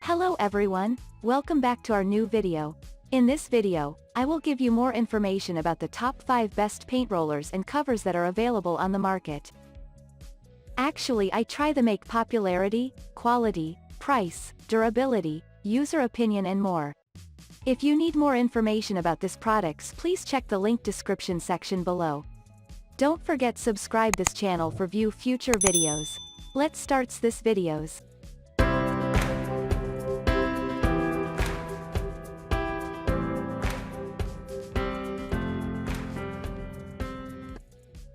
Hello everyone, welcome back to our new video. In this video, I will give you more information about the top 5 best paint rollers and covers that are available on the market. Actually, I try to make popularity, quality, price, durability, user opinion and more. If you need more information about these products, please check the link description section below. Don't forget subscribe this channel for view future videos. Let's start this videos.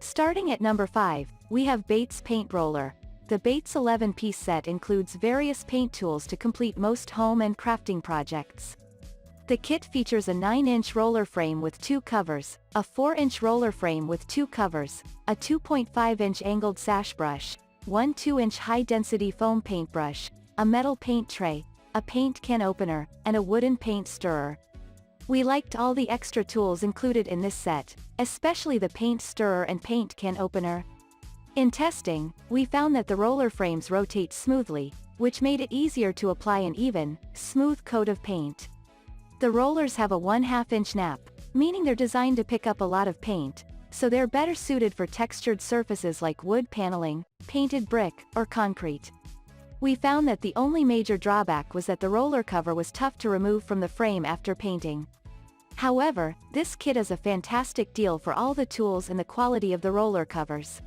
Starting at number 5, we have Bates Paint Roller. The Bates 11-piece set includes various paint tools to complete most home and crafting projects. The kit features a 9-inch roller frame with 2 covers, a 4-inch roller frame with 2 covers, a 2.5-inch angled sash brush, one 2-inch high-density foam paintbrush, a metal paint tray, a paint can opener, and a wooden paint stirrer. We liked all the extra tools included in this set, especially the paint stirrer and paint can opener. In testing, we found that the roller frames rotate smoothly, which made it easier to apply an even, smooth coat of paint. The rollers have a 1/2-inch nap, meaning they're designed to pick up a lot of paint, so they're better suited for textured surfaces like wood paneling, painted brick, or concrete. We found that the only major drawback was that the roller cover was tough to remove from the frame after painting. However, this kit is a fantastic deal for all the tools and the quality of the roller covers.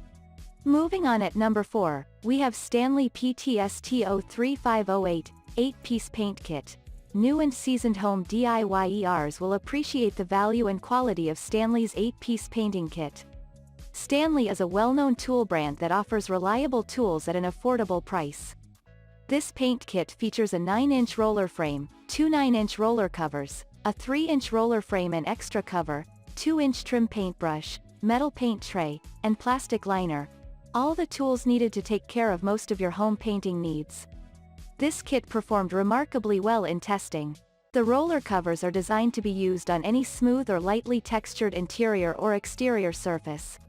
Moving on at number 4, we have Stanley PTST 03508, 8-piece paint kit. New and seasoned home DIYers will appreciate the value and quality of Stanley's 8-piece painting kit. Stanley is a well-known tool brand that offers reliable tools at an affordable price. This paint kit features a 9-inch roller frame, 2 9-inch roller covers, a 3-inch roller frame and extra cover, 2-inch trim paintbrush, metal paint tray, and plastic liner. All the tools needed to take care of most of your home painting needs. This kit performed remarkably well in testing. The roller covers are designed to be used on any smooth or lightly textured interior or exterior surface.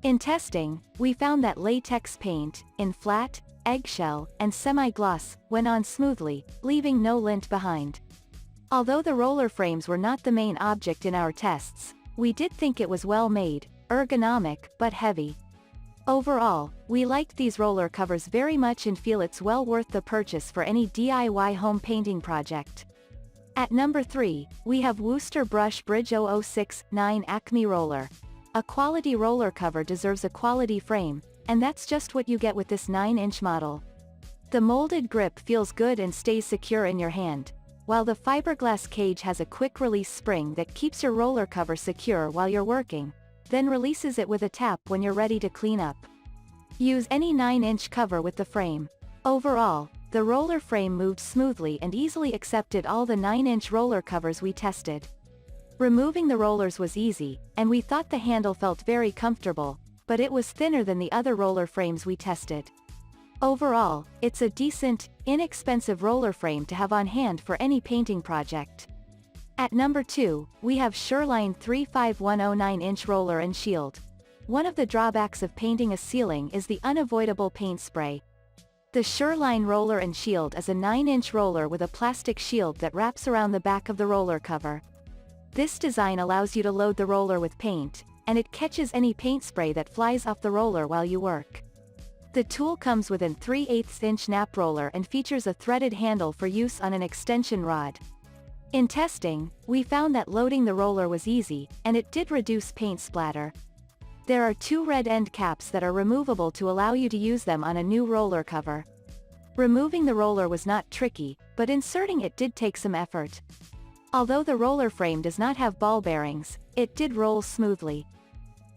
In testing, we found that latex paint, in flat, eggshell, and semi-gloss, went on smoothly, leaving no lint behind. Although the roller frames were not the main object in our tests, we did think it was well made, ergonomic, but heavy. Overall, we liked these roller covers very much and feel it's well worth the purchase for any DIY home painting project. At number 3, we have Wooster Brush Bridge 0069 Acme Roller. A quality roller cover deserves a quality frame, and that's just what you get with this 9-inch model. The molded grip feels good and stays secure in your hand, while the fiberglass cage has a quick-release spring that keeps your roller cover secure while you're working, then releases it with a tap when you're ready to clean up. Use any 9-inch cover with the frame. Overall, the roller frame moved smoothly and easily accepted all the 9-inch roller covers we tested. Removing the rollers was easy, and we thought the handle felt very comfortable, but it was thinner than the other roller frames we tested. Overall, it's a decent, inexpensive roller frame to have on hand for any painting project. At number 2, we have Sherwin 35109-inch Roller and Shield. One of the drawbacks of painting a ceiling is the unavoidable paint spray. The Sherwin Roller and Shield is a 9-inch roller with a plastic shield that wraps around the back of the roller cover. This design allows you to load the roller with paint, and it catches any paint spray that flies off the roller while you work. The tool comes with an 3/8-inch nap roller and features a threaded handle for use on an extension rod. In testing, we found that loading the roller was easy, and it did reduce paint splatter. There are 2 red end caps that are removable to allow you to use them on a new roller cover. Removing the roller was not tricky, but inserting it did take some effort. Although the roller frame does not have ball bearings, it did roll smoothly.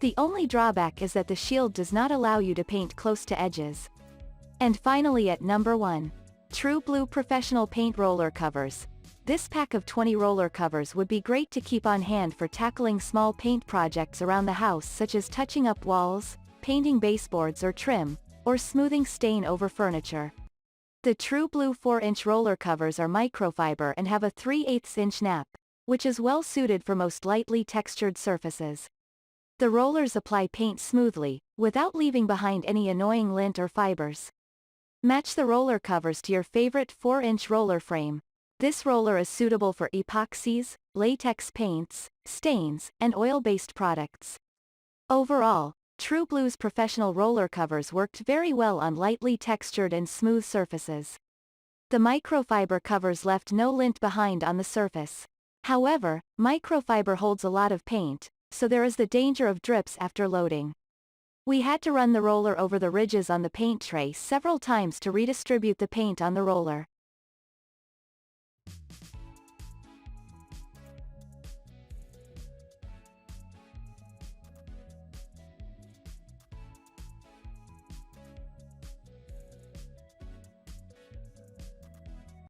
The only drawback is that the shield does not allow you to paint close to edges. And finally at number 1. True Blue Professional Paint Roller Covers. This pack of 20 roller covers would be great to keep on hand for tackling small paint projects around the house such as touching up walls, painting baseboards or trim, or smoothing stain over furniture. The True Blue 4-inch roller covers are microfiber and have a 3/8-inch nap, which is well suited for most lightly textured surfaces. The rollers apply paint smoothly, without leaving behind any annoying lint or fibers. Match the roller covers to your favorite 4-inch roller frame. This roller is suitable for epoxies, latex paints, stains, and oil-based products. Overall, True Blue's professional roller covers worked very well on lightly textured and smooth surfaces. The microfiber covers left no lint behind on the surface. However, microfiber holds a lot of paint, so there is the danger of drips after loading. We had to run the roller over the ridges on the paint tray several times to redistribute the paint on the roller.